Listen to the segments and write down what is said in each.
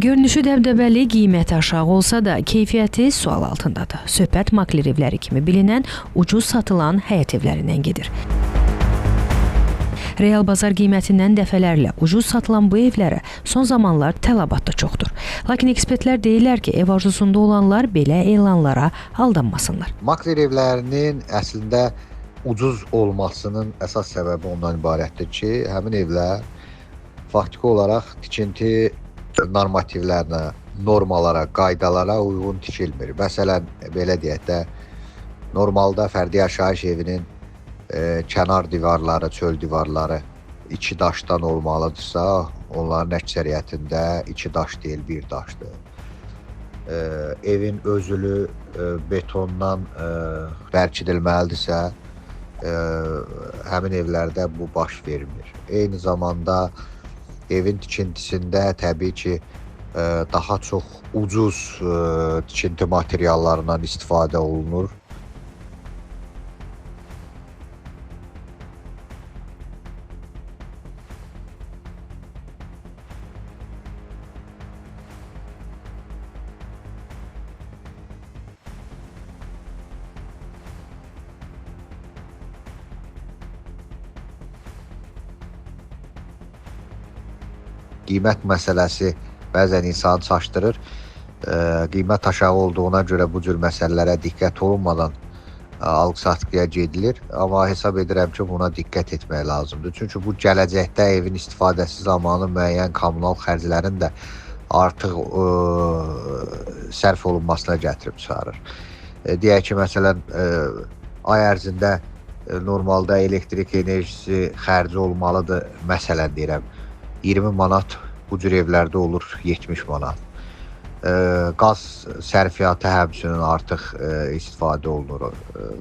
Görünüşü dəbdəbəli, qiyməti aşağı olsa da, keyfiyyəti sual altındadır. Söhbət Makler evləri kimi bilinən, ucuz satılan həyət evlərindən gedir. Real bazar qiymətindən dəfələrlə ucuz satılan bu evlərə son zamanlar tələbat da çoxdur. Lakin ekspertlər deyirlər ki, ev arzusunda olanlar belə elanlara aldanmasınlar. Makler evlərinin əslində ucuz olmasının əsas səbəbi ondan ibarətdir ki, həmin evlər faktiki olaraq tikinti normativlərinə, normalara, qaydalara uyğun tikilmir. Məsələn, belə deyək də, normalda fərdi yaşayış evinin kənar divarları, çöl divarları 2 daşdan olmalıdırsa, onların əksəriyyətində 2 daş deyil, 1 daşdır. Evin özülü betondan bərkidilməlidirsə, həmin evlərdə bu baş vermir. Eyni zamanda evin tikintisində təbii ki, daha çox ucuz tikinti materiallarından istifadə olunur. Qiymət məsələsi bəzən insanı çaşdırır. Qiymət aşağı olduğuna görə bu cür məsələlərə diqqət olunmadan alqı-satqıya gedilir. Amma hesab edirəm ki, buna diqqət etmək lazımdır. Çünki bu gələcəkdə evin istifadəsi zamanı müəyyən kommunal xərclərin də artıq sərf olunmasına gətirib çıxarır. Deyək ki, məsələn, ay ərzində normalda elektrik enerjisi xərci olmalıdır, məsələn deyirəm. 20 manat bu cür evlərdə olur 70 manat. Qaz sərfiyyatı həmçinin artıq istifadə olunur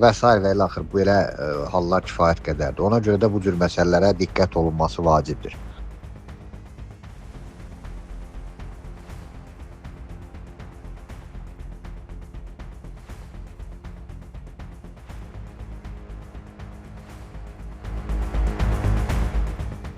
və s. və ilaxır. Belə hallar kifayət qədərdir. Ona görə də bu cür məsələlərə diqqət olunması vacibdir.